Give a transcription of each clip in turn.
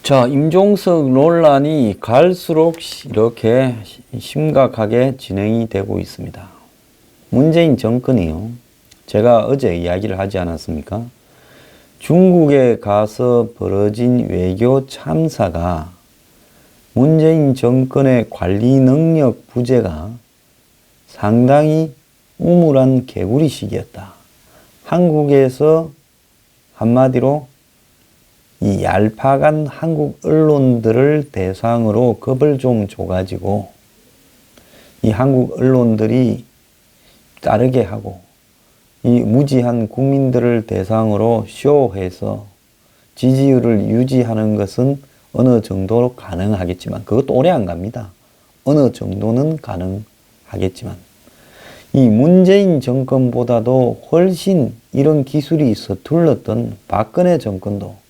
자, 임종석 논란이 갈수록 이렇게 심각하게 진행이 되고 있습니다. 문재인 정권이요. 제가 어제 이야기를 하지 않았습니까? 중국에 가서 벌어진 외교 참사가 문재인 정권의 관리 능력 부재가 상당히 우물한 개구리식이었다. 한국에서 한마디로 이 얄팍한 한국 언론들을 대상으로 겁을 좀 줘가지고 이 한국 언론들이 따르게 하고 이 무지한 국민들을 대상으로 쇼해서 지지율을 유지하는 것은 어느 정도 가능하겠지만 그것도 오래 안 갑니다. 어느 정도는 가능하겠지만 이 문재인 정권보다도 훨씬 이런 기술이 서툴렀던 박근혜 정권도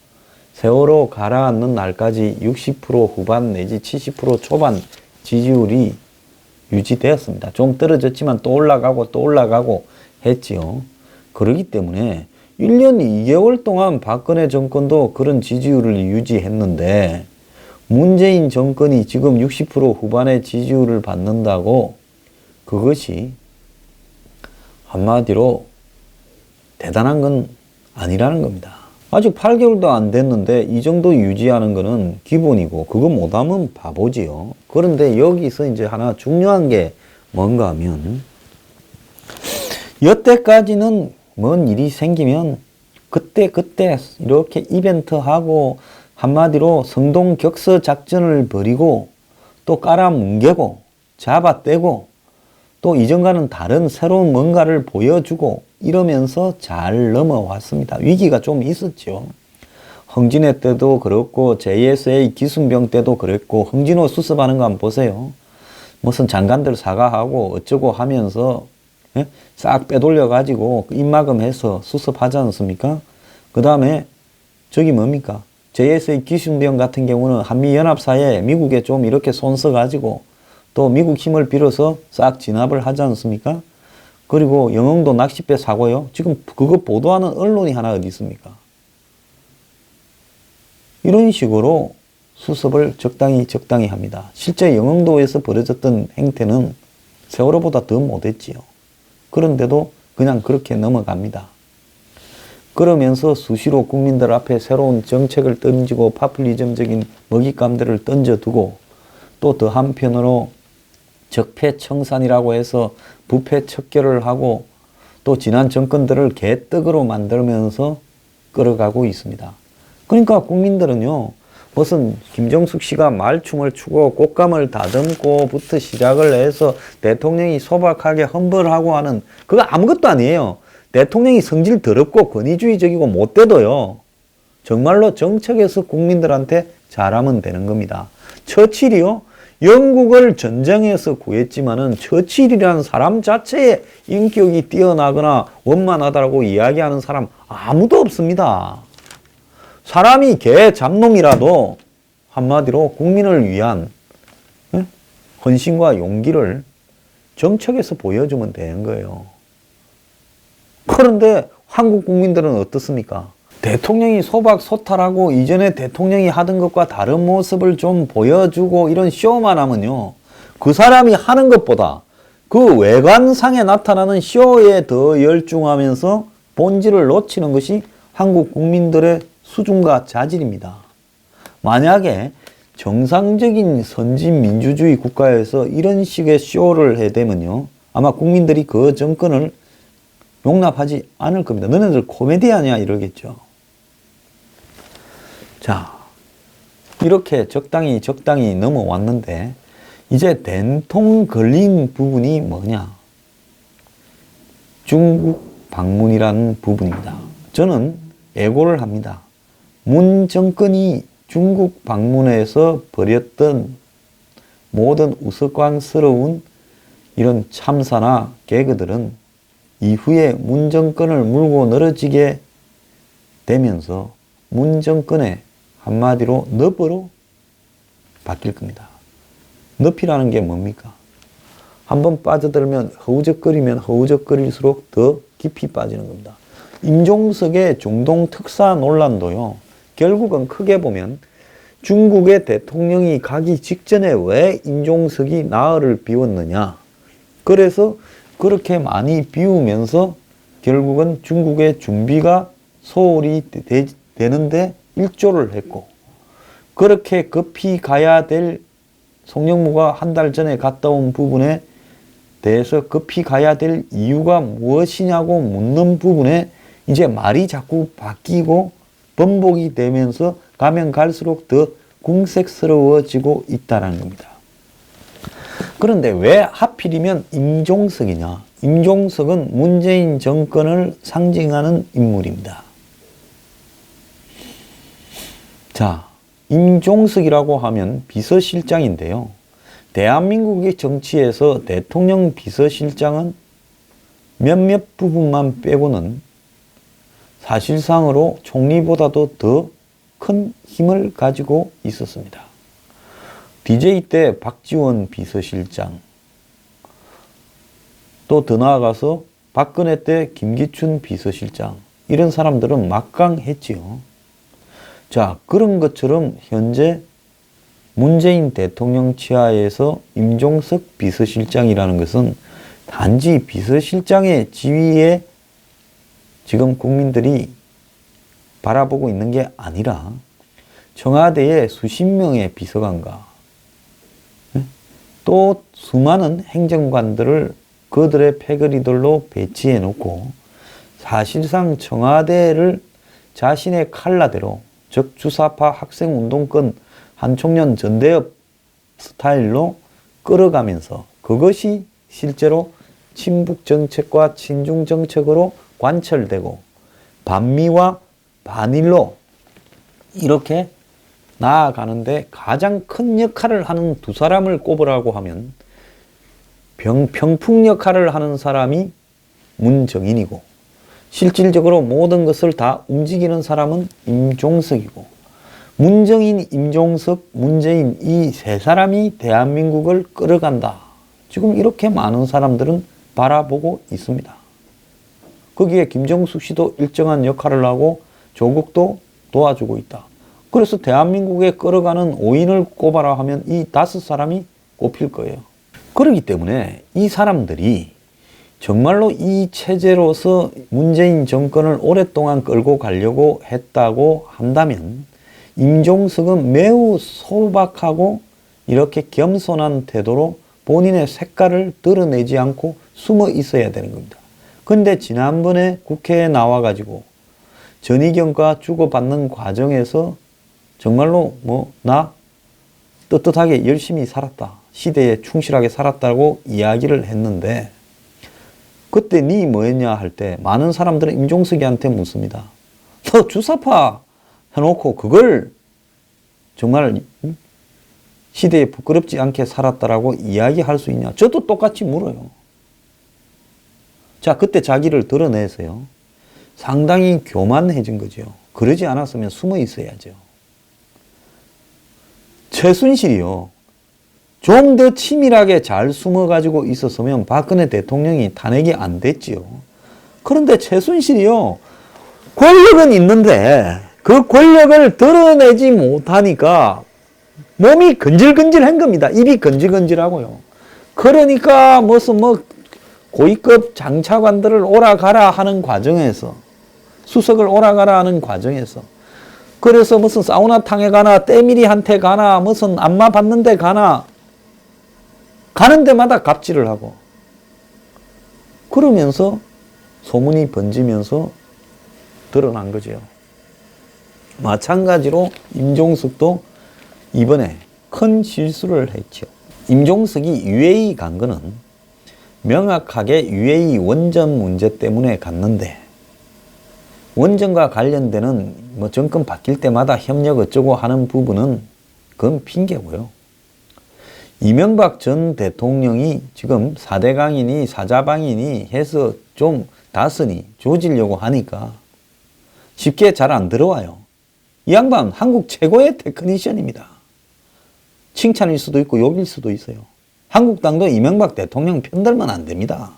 세월호 가라앉는 날까지 60% 후반 내지 70% 초반 지지율이 유지되었습니다. 좀 떨어졌지만 또 올라가고 했지요. 그렇기 때문에 1년 2개월 동안 박근혜 정권도 그런 지지율을 유지했는데 문재인 정권이 지금 60% 후반의 지지율을 받는다고 그것이 한마디로 대단한 건 아니라는 겁니다. 아직 8개월도 안 됐는데 이 정도 유지하는 거는 기본이고 그거 못하면 바보지요. 그런데 여기서 이제 하나 중요한 게 뭔가 하면 여태까지는 뭔 일이 생기면 그때 이렇게 이벤트하고 한마디로 성동격서 작전을 벌이고 또 깔아뭉개고 잡아떼고 또 이전과는 다른 새로운 뭔가를 보여주고 이러면서 잘 넘어왔습니다. 위기가 좀 있었죠. 홍진회 때도 그렇고 JSA 기순병 때도 그랬고 홍진호 수습하는 거 한번 보세요. 무슨 장관들 사과하고 어쩌고 하면서 싹 빼돌려 가지고 입막음해서 수습하지 않습니까? 그 다음에 저기 뭡니까? JSA 기순병 같은 경우는 한미연합사에 미국에 좀 이렇게 손 써가지고 또 미국 힘을 빌어서 싹 진압을 하지 않습니까? 그리고 영흥도 낚싯배 사고요. 지금 그거 보도하는 언론이 하나 어디 있습니까? 이런 식으로 수습을 적당히 합니다. 실제 영흥도에서 벌어졌던 행태는 세월호보다 더 못했지요. 그런데도 그냥 그렇게 넘어갑니다. 그러면서 수시로 국민들 앞에 새로운 정책을 던지고 파퓰리즘적인 먹잇감들을 던져두고 또 더 한편으로 적폐청산이라고 해서 부패 척결을 하고 또 지난 정권들을 개떡으로 만들면서 끌어가고 있습니다. 그러니까 국민들은요, 무슨 김정숙 씨가 말춤을 추고 꽃감을 다듬고부터 시작을 해서 대통령이 소박하게 험벌하고 하는 그거 아무것도 아니에요. 대통령이 성질 더럽고 권위주의적이고 못돼도요, 정말로 정책에서 국민들한테 잘하면 되는 겁니다. 처칠이요, 영국을 전쟁에서 구했지만은 처칠이라는 사람 자체의 인격이 뛰어나거나 원만하다고 이야기하는 사람 아무도 없습니다. 사람이 개 잡놈이라도 한마디로 국민을 위한 헌신과 용기를 정책에서 보여주면 되는 거예요. 그런데 한국 국민들은 어떻습니까? 대통령이 소박소탈하고 이전에 대통령이 하던 것과 다른 모습을 좀 보여주고 이런 쇼만 하면요, 그 사람이 하는 것보다 그 외관상에 나타나는 쇼에 더 열중하면서 본질을 놓치는 것이 한국 국민들의 수준과 자질입니다. 만약에 정상적인 선진 민주주의 국가에서 이런 식의 쇼를 해대면요, 아마 국민들이 그 정권을 용납하지 않을 겁니다. 너네들 코미디아냐 이러겠죠. 자, 이렇게 적당히 넘어왔는데 이제 된통 걸린 부분이 뭐냐? 중국 방문이라는 부분입니다. 저는 예고를 합니다. 문 정권이 중국 방문에서 벌였던 모든 우스꽝스러운 이런 참사나 개그들은 이후에 문 정권을 물고 늘어지게 되면서 문 정권의 한마디로 늪으로 바뀔 겁니다. 늪이라는 게 뭡니까? 한번 빠져들면 허우적거릴수록 더 깊이 빠지는 겁니다. 임종석의 중동 특사 논란도요, 결국은 크게 보면 중국의 대통령이 가기 직전에 왜 임종석이 나흘을 비웠느냐. 그래서 그렇게 많이 비우면서 결국은 중국의 준비가 소홀히 되는데 일조를 했고, 그렇게 급히 가야 될 송영무가 한 달 전에 갔다 온 부분에 대해서 급히 가야 될 이유가 무엇이냐고 묻는 부분에 이제 말이 자꾸 바뀌고 번복이 되면서 가면 갈수록 더 궁색스러워지고 있다는 겁니다. 그런데 왜 하필이면 임종석이냐? 임종석은 문재인 정권을 상징하는 인물입니다. 자, 임종석이라고 하면 비서실장인데요. 대한민국의 정치에서 대통령 비서실장은 몇몇 부분만 빼고는 사실상으로 총리보다도 더 큰 힘을 가지고 있었습니다. DJ 때 박지원 비서실장, 또 더 나아가서 박근혜 때 김기춘 비서실장, 이런 사람들은 막강했지요. 자, 그런 것처럼 현재 문재인 대통령 치하에서 임종석 비서실장이라는 것은 단지 비서실장의 지위에 지금 국민들이 바라보고 있는 게 아니라 청와대에 수십 명의 비서관과 또 수많은 행정관들을 그들의 패거리들로 배치해 놓고 사실상 청와대를 자신의 칼라대로, 즉 주사파 학생운동권 한총련 전대협 스타일로 끌어가면서 그것이 실제로 친북정책과 친중정책으로 관철되고 반미와 반일로 이렇게 나아가는데 가장 큰 역할을 하는 두 사람을 꼽으라고 하면 병풍 역할을 하는 사람이 문정인이고 실질적으로 모든 것을 다 움직이는 사람은 임종석이고, 문정인, 임종석, 문재인 이 세 사람이 대한민국을 끌어간다. 지금 이렇게 많은 사람들은 바라보고 있습니다. 거기에 김정숙 씨도 일정한 역할을 하고 조국도 도와주고 있다. 그래서 대한민국에 끌어가는 5인을 꼽아라 하면 이 5사람이 꼽힐 거예요. 그렇기 때문에 이 사람들이 정말로 이 체제로서 문재인 정권을 오랫동안 끌고 가려고 했다고 한다면 임종석은 매우 소박하고 이렇게 겸손한 태도로 본인의 색깔을 드러내지 않고 숨어 있어야 되는 겁니다. 근데 지난번에 국회에 나와가지고 전희경과 주고받는 과정에서 정말로 나 떳떳하게 열심히 살았다, 시대에 충실하게 살았다고 이야기를 했는데, 그때 니 뭐했냐 할 때 많은 사람들은 임종석이한테 묻습니다. 너 주사파 해놓고 그걸 정말 시대에 부끄럽지 않게 살았다라고 이야기할 수 있냐? 저도 똑같이 물어요. 자, 그때 자기를 드러내서요. 상당히 교만해진 거죠. 그러지 않았으면 숨어 있어야죠. 최순실이요. 좀 더 치밀하게 잘 숨어가지고 있었으면 박근혜 대통령이 탄핵이 안 됐지요. 그런데 최순실이요. 권력은 있는데 그 권력을 드러내지 못하니까 몸이 건질건질한 겁니다. 입이 건질건질하고요. 그러니까 무슨 고위급 장차관들을 오라가라 하는 과정에서, 수석을 오라가라 하는 과정에서, 그래서 무슨 사우나탕에 가나 때밀이한테 가나 무슨 안마 받는 데 가나 가는 데마다 갑질을 하고, 그러면서 소문이 번지면서 드러난 거죠. 마찬가지로 임종석도 이번에 큰 실수를 했죠. 임종석이 UAE 간 거는 명확하게 UAE 원전 문제 때문에 갔는데, 원전과 관련되는 정권 바뀔 때마다 협력 어쩌고 하는 부분은 그건 핑계고요. 이명박 전 대통령이 지금 4대 강이니 사자방이니 해서 좀 다스니 조지려고 하니까 쉽게 잘 안 들어와요. 이 양반 한국 최고의 테크니션입니다. 칭찬일 수도 있고 욕일 수도 있어요. 한국당도 이명박 대통령 편들면 안 됩니다.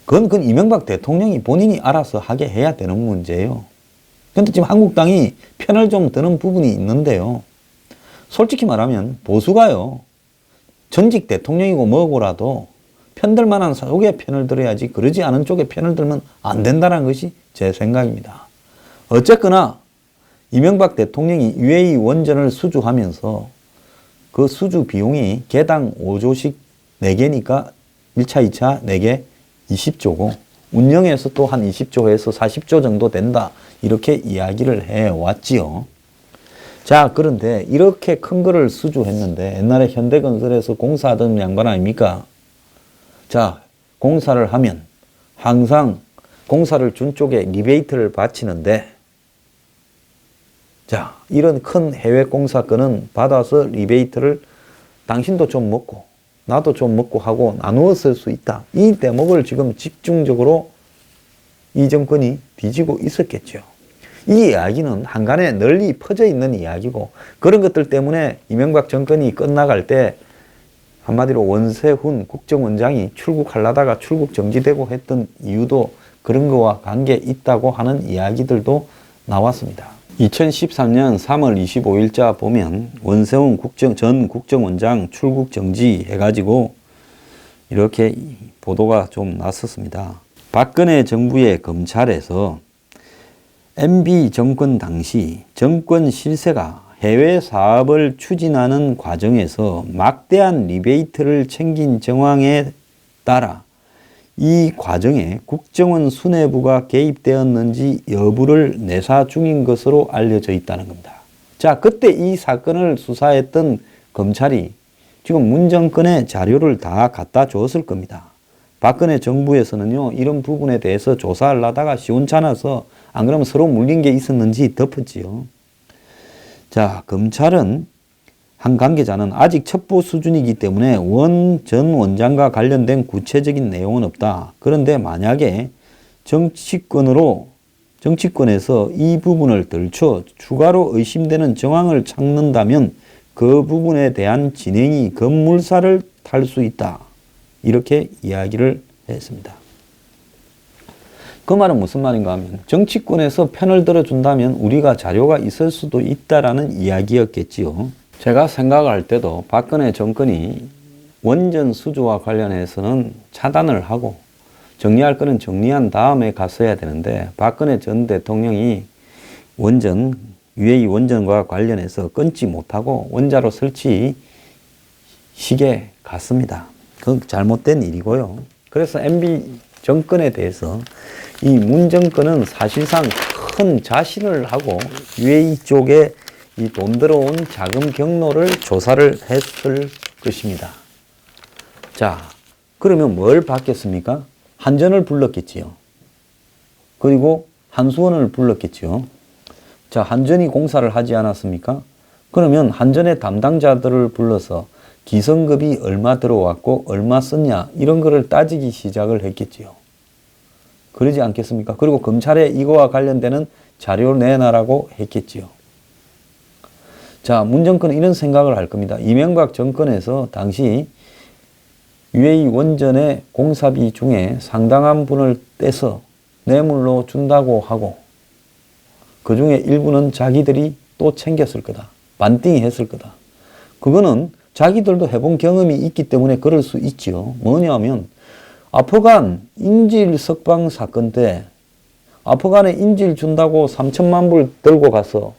그건 이명박 대통령이 본인이 알아서 하게 해야 되는 문제예요. 근데 지금 한국당이 편을 좀 드는 부분이 있는데요. 솔직히 말하면 보수가요. 전직 대통령이고 뭐고라도 편들 만한 쪽에 편을 들어야지 그러지 않은 쪽에 편을 들면 안 된다는 것이 제 생각입니다. 어쨌거나 이명박 대통령이 UAE 원전을 수주하면서 그 수주 비용이 개당 5조씩 4개니까 1차, 2차 4개 20조고 운영에서 또 한 20조에서 40조 정도 된다. 이렇게 이야기를 해왔지요. 자, 그런데 이렇게 큰 거를 수주했는데 옛날에 현대건설에서 공사하던 양반 아닙니까? 자, 공사를 하면 항상 공사를 준 쪽에 리베이트를 바치는데 자, 이런 큰 해외 공사건은 받아서 리베이트를 당신도 좀 먹고 나도 좀 먹고 하고 나누어 쓸 수 있다. 이 대목을 지금 집중적으로 이 정권이 뒤지고 있었겠죠. 이 이야기는 한간에 널리 퍼져 있는 이야기고 그런 것들 때문에 이명박 정권이 끝나갈 때 한마디로 원세훈 국정원장이 출국하려다가 출국 정지되고 했던 이유도 그런 거와 관계 있다고 하는 이야기들도 나왔습니다. 2013년 3월 25일자 보면 원세훈 전 국정원장 출국 정지 해가지고 이렇게 보도가 좀 났었습니다. 박근혜 정부의 검찰에서 MB 정권 당시 정권 실세가 해외 사업을 추진하는 과정에서 막대한 리베이트를 챙긴 정황에 따라 이 과정에 국정원 수뇌부가 개입되었는지 여부를 내사 중인 것으로 알려져 있다는 겁니다. 자, 그때 이 사건을 수사했던 검찰이 지금 문 정권에 자료를 다 갖다 줬을 겁니다. 박근혜 정부에서는요, 이런 부분에 대해서 조사를 하다가 시원찮아서 안 그러면 서로 물린 게 있었는지 덮었지요. 자, 검찰은 한 관계자는 아직 첩보 수준이기 때문에 원 전 원장과 관련된 구체적인 내용은 없다. 그런데 만약에 정치권에서 이 부분을 들춰 추가로 의심되는 정황을 찾는다면 그 부분에 대한 진행이 급물살을 탈 수 있다. 이렇게 이야기를 했습니다. 그 말은 무슨 말인가 하면 정치권에서 편을 들어준다면 우리가 자료가 있을 수도 있다라는 이야기였겠지요. 제가 생각할 때도 박근혜 정권이 원전 수주와 관련해서는 차단을 하고 정리할 거는 정리한 다음에 갔어야 되는데 박근혜 전 대통령이 UAE 원전과 관련해서 끊지 못하고 원자로 설치식에 갔습니다. 그건 잘못된 일이고요. 그래서 MB 정권에 대해서 이 문 정권은 사실상 큰 자신을 하고 UAE 쪽에 이 돈 들어온 자금 경로를 조사를 했을 것입니다. 자, 그러면 뭘 받겠습니까? 한전을 불렀겠지요. 그리고 한수원을 불렀겠지요. 자, 한전이 공사를 하지 않았습니까? 그러면 한전의 담당자들을 불러서 기성급이 얼마 들어왔고 얼마 썼냐 이런 거를 따지기 시작을 했겠지요. 그러지 않겠습니까? 그리고 검찰에 이거와 관련되는 자료를 내놔라고 했겠지요. 자, 문 정권은 이런 생각을 할 겁니다. 이명박 정권에서 당시 UAE 원전의 공사비 중에 상당한 분을 떼서 뇌물로 준다고 하고 그 중에 일부는 자기들이 또 챙겼을 거다. 반띵이 했을 거다. 그거는 자기들도 해본 경험이 있기 때문에 그럴 수 있지요. 뭐냐면 아프간 인질 석방 사건 때 아프간에 인질 준다고 3천만 불 들고 가서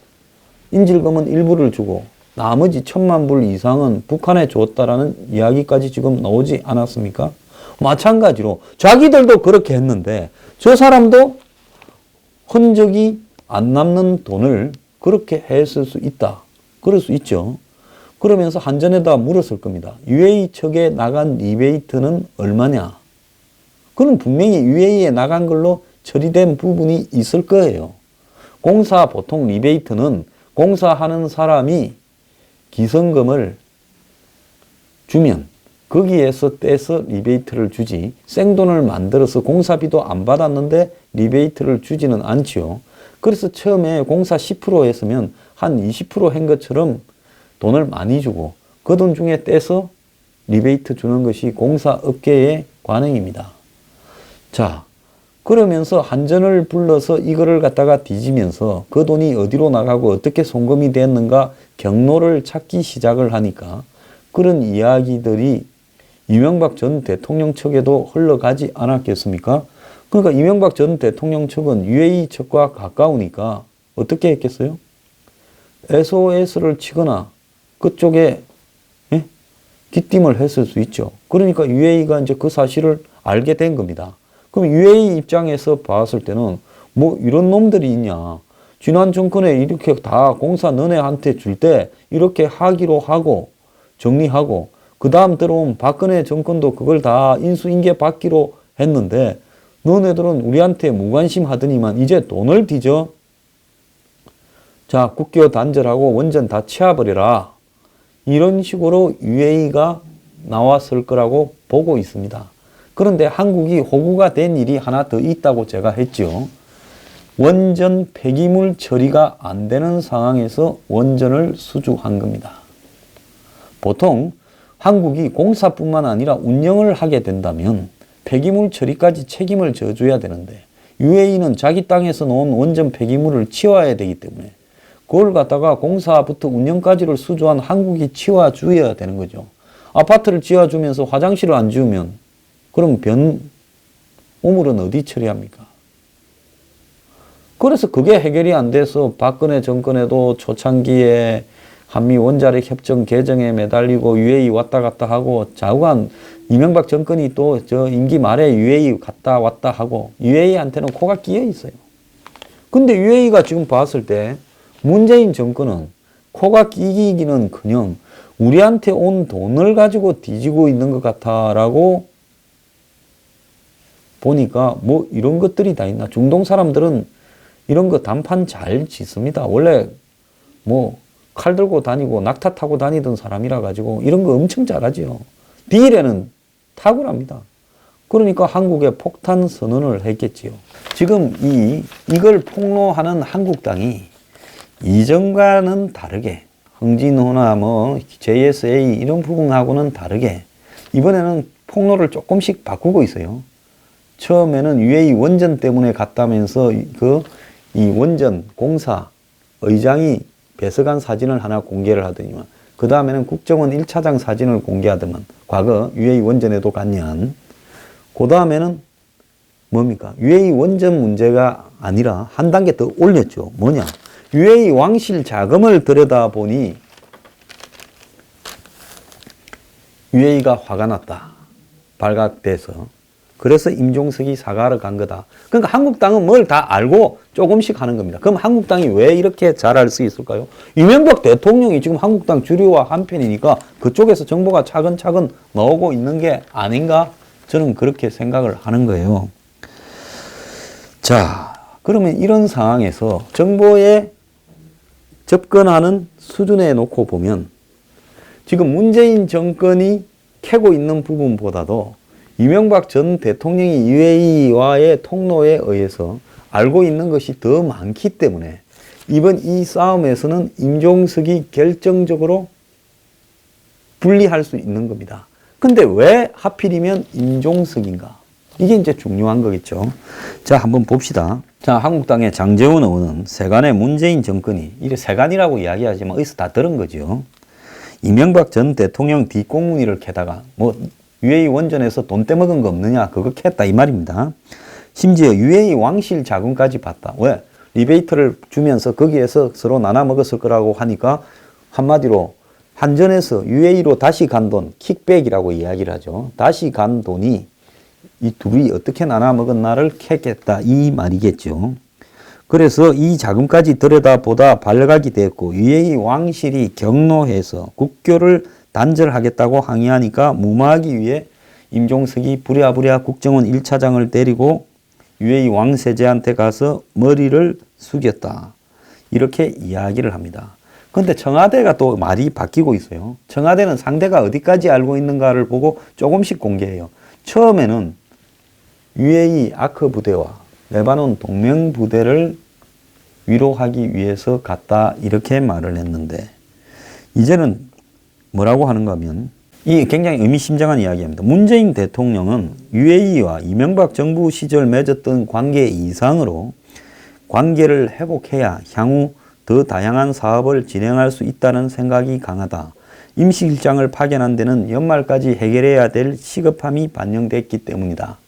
인질금은 일부를 주고 나머지 1,000만 불 이상은 북한에 줬다라는 이야기까지 지금 나오지 않았습니까? 마찬가지로 자기들도 그렇게 했는데 저 사람도 흔적이 안 남는 돈을 그렇게 했을 수 있다. 그럴 수 있죠. 그러면서 한전에다 물었을 겁니다. UAE 측에 나간 리베이트는 얼마냐? 그는 분명히 UAE에 나간 걸로 처리된 부분이 있을 거예요. 공사 보통 리베이트는 공사하는 사람이 기성금을 주면 거기에서 떼서 리베이트를 주지 생돈을 만들어서 공사비도 안 받았는데 리베이트를 주지는 않지요. 그래서 처음에 공사 10% 했으면 한 20% 한 것처럼 돈을 많이 주고 그 돈 중에 떼서 리베이트 주는 것이 공사업계의 관행입니다. 자, 그러면서 한전을 불러서 이거를 갖다가 뒤지면서 그 돈이 어디로 나가고 어떻게 송금이 됐는가 경로를 찾기 시작을 하니까 그런 이야기들이 이명박 전 대통령 측에도 흘러가지 않았겠습니까? 그러니까 이명박 전 대통령 측은 UAE 측과 가까우니까 어떻게 했겠어요? SOS를 치거나 그쪽에 기띔을 했을 수 있죠. 그러니까 UAE가 이제 그 사실을 알게 된 겁니다. 그럼 UAE 입장에서 봤을 때는 뭐 이런 놈들이 있냐. 지난 정권에 이렇게 다 공사 너네한테 줄 때 이렇게 하기로 하고 정리하고 그 다음 들어온 박근혜 정권도 그걸 다 인수인계 받기로 했는데 너네들은 우리한테 무관심 하더니만 이제 돈을 뒤져. 자, 국교 단절하고 원전 다 치워버려라. 이런 식으로 UAE가 나왔을 거라고 보고 있습니다. 그런데 한국이 호구가 된 일이 하나 더 있다고 제가 했죠. 원전 폐기물 처리가 안 되는 상황에서 원전을 수주한 겁니다. 보통 한국이 공사뿐만 아니라 운영을 하게 된다면 폐기물 처리까지 책임을 져줘야 되는데 UAE는 자기 땅에서 놓은 원전 폐기물을 치워야 되기 때문에 그걸 갖다가 공사부터 운영까지를 수주한 한국이 치워줘야 되는 거죠. 아파트를 지어주면서 화장실을 안 지으면 그럼 오물은 어디 처리합니까? 그래서 그게 해결이 안 돼서 박근혜 정권에도 초창기에 한미 원자력 협정 개정에 매달리고 UAE 왔다 갔다 하고 좌우간 이명박 정권이 또 저 임기 말에 UAE 갔다 왔다 하고 UAE한테는 코가 끼어 있어요. 근데 UAE가 지금 봤을 때 문재인 정권은 코가 끼기는커녕 우리한테 온 돈을 가지고 뒤지고 있는 것 같아라고 보니까 뭐 이런 것들이 다 있나. 중동 사람들은 이런 거 단판 잘 짓습니다. 원래 뭐 칼 들고 다니고 낙타 타고 다니던 사람이라 가지고 이런 거 엄청 잘하죠. 딜에는 탁월합니다. 그러니까 한국에 폭탄 선언을 했겠지요. 지금 이걸 폭로하는 한국당이 이전과는 다르게 홍진호나 뭐 JSA 이런 부분하고는 다르게 이번에는 폭로를 조금씩 바꾸고 있어요. 처음에는 UAE 원전 때문에 갔다면서 이 원전 공사 의장이 배석한 사진을 하나 공개를 하더니만 그 다음에는 국정원 1차장 사진을 공개하더만 과거 UAE 원전에도 갔냐한 그 다음에는 뭡니까? UAE 원전 문제가 아니라 한 단계 더 올렸죠. 뭐냐? UAE 왕실 자금을 들여다보니 UAE가 화가 났다. 발각돼서. 그래서 임종석이 사과하러 간 거다. 그러니까 한국당은 뭘 다 알고 조금씩 하는 겁니다. 그럼 한국당이 왜 이렇게 잘할 수 있을까요? 이명박 대통령이 지금 한국당 주류와 한편이니까 그쪽에서 정보가 차근차근 나오고 있는 게 아닌가? 저는 그렇게 생각을 하는 거예요. 자, 그러면 이런 상황에서 정보에 접근하는 수준에 놓고 보면 지금 문재인 정권이 캐고 있는 부분보다도 이명박 전 대통령이 UAE와의 통로에 의해서 알고 있는 것이 더 많기 때문에 이번 이 싸움에서는 임종석이 결정적으로 불리할 수 있는 겁니다. 근데 왜 하필이면 임종석인가? 이게 이제 중요한 거겠죠. 자, 한번 봅시다. 자, 한국당의 장제원 의원은 세간의 문재인 정권이, 이래 세간이라고 이야기하지만 어디서 다 들은 거죠. 이명박 전 대통령 뒷공무니를 캐다가 뭐 UAE 원전에서 돈 떼먹은 거 없느냐 그거 캤다 이 말입니다. 심지어 UAE 왕실 자금까지 받다. 왜? 리베이트를 주면서 거기에서 서로 나눠 먹었을 거라고 하니까 한마디로 한전에서 UAE로 다시 간 돈, 킥백이라고 이야기를 하죠. 다시 간 돈이 이 둘이 어떻게 나눠 먹었나를 캐겠다 이 말이겠죠. 그래서 이 자금까지 들여다보다 발각이 됐고 UAE 왕실이 경로해서 국교를 단절하겠다고 항의하니까 무마하기 위해 임종석이 부랴부랴 국정원 1차장을 데리고 UAE 왕세제한테 가서 머리를 숙였다. 이렇게 이야기를 합니다. 그런데 청와대가 또 말이 바뀌고 있어요. 청와대는 상대가 어디까지 알고 있는가를 보고 조금씩 공개해요. 처음에는 UAE 아크 부대와 레바논 동명 부대를 위로하기 위해서 갔다 이렇게 말을 했는데 이제는 뭐라고 하는가 하면 이 굉장히 의미심장한 이야기입니다. 문재인 대통령은 UAE와 이명박 정부 시절 맺었던 관계 이상으로 관계를 회복해야 향후 더 다양한 사업을 진행할 수 있다는 생각이 강하다. 임시실장을 파견한 데는 연말까지 해결해야 될 시급함이 반영됐기 때문이다.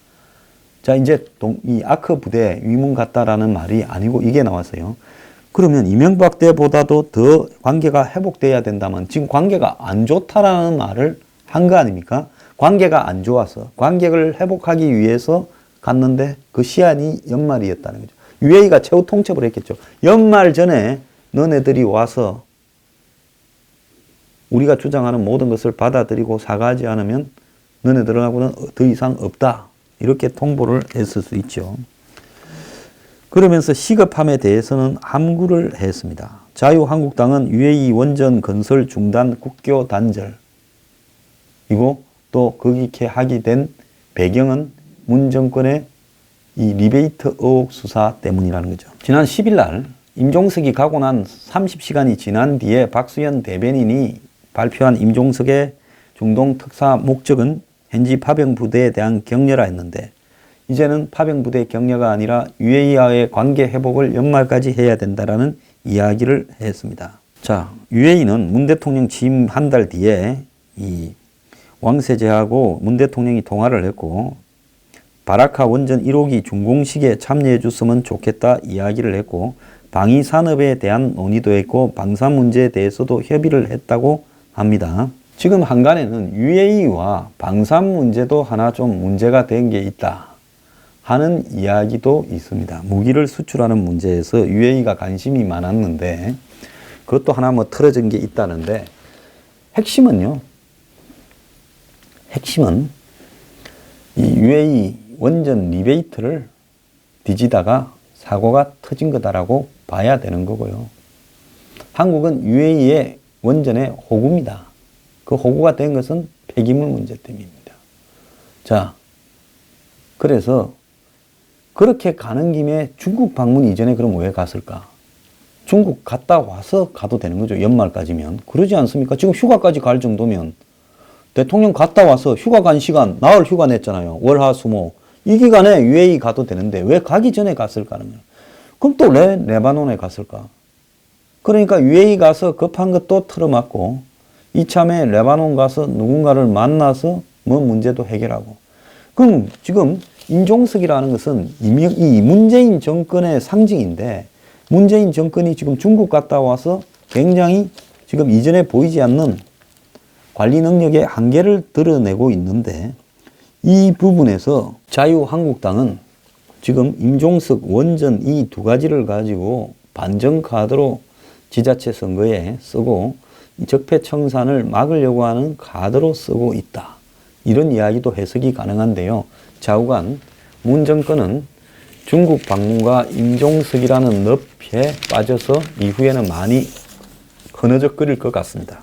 자, 이제 이 아크 부대 위문 같다라는 말이 아니고 이게 나왔어요. 그러면 이명박 때보다도 더 관계가 회복돼야 된다면 지금 관계가 안 좋다라는 말을 한 거 아닙니까? 관계가 안 좋아서 관계를 회복하기 위해서 갔는데 그 시한이 연말이었다는 거죠. UAE가 최후 통첩을 했겠죠. 연말 전에 너네들이 와서 우리가 주장하는 모든 것을 받아들이고 사과하지 않으면 너네들하고는 더 이상 없다. 이렇게 통보를 했을 수 있죠. 그러면서 시급함에 대해서는 함구를 했습니다. 자유한국당은 UAE 원전 건설 중단 국교 단절. 이고 또 거기게 하게 된 배경은 문 정권의 이 리베이트 의혹 수사 때문이라는 거죠. 지난 10일 날 임종석이 가고 난 30시간이 지난 뒤에 박수현 대변인이 발표한 임종석의 중동 특사 목적은 현지 파병부대에 대한 격려라 했는데 이제는 파병부대 격려가 아니라 UAE와의 관계 회복을 연말까지 해야 된다라는 이야기를 했습니다. 자, UAE는 문 대통령 취임 한 달 뒤에 이 왕세제하고 문 대통령이 통화를 했고 바라카 원전 1호기 준공식에 참여해 줬으면 좋겠다 이야기를 했고 방위 산업에 대한 논의도 했고 방산 문제에 대해서도 협의를 했다고 합니다. 지금 한간에는 UAE와 방산 문제도 하나 좀 문제가 된 게 있다 하는 이야기도 있습니다. 무기를 수출하는 문제에서 UAE가 관심이 많았는데 그것도 하나 뭐 틀어진 게 있다는데 핵심은 이 UAE 원전 리베이트를 뒤지다가 사고가 터진 거다라고 봐야 되는 거고요. 한국은 UAE의 원전의 호구입니다. 그 호구가 된 것은 폐기물 문제 때문입니다. 자, 그래서 그렇게 가는 김에 중국 방문 이전에 그럼 왜 갔을까? 중국 갔다 와서 가도 되는 거죠. 연말까지면. 그러지 않습니까? 지금 휴가까지 갈 정도면 대통령 갔다 와서 휴가 간 시간, 나흘 휴가 냈잖아요. 월, 화, 수, 목. 이 기간에 UAE 가도 되는데 왜 가기 전에 갔을까는 거예요. 그럼 또 왜 레바논에 갔을까? 그러니까 UAE 가서 급한 것도 틀어막고 이참에 레바논 가서 누군가를 만나서 뭐 문제도 해결하고. 그럼 지금 임종석이라는 것은 이 문재인 정권의 상징인데 문재인 정권이 지금 중국 갔다 와서 굉장히 지금 이전에 보이지 않는 관리 능력의 한계를 드러내고 있는데 이 부분에서 자유한국당은 지금 임종석 원전 이 두 가지를 가지고 반정 카드로 지자체 선거에 쓰고 적폐청산을 막으려고 하는 카드로 쓰고 있다. 이런 이야기도 해석이 가능한데요. 좌우간 문 정권은 중국 방문과 임종석이라는 늪에 빠져서 이후에는 많이 흐느적거릴 것 같습니다.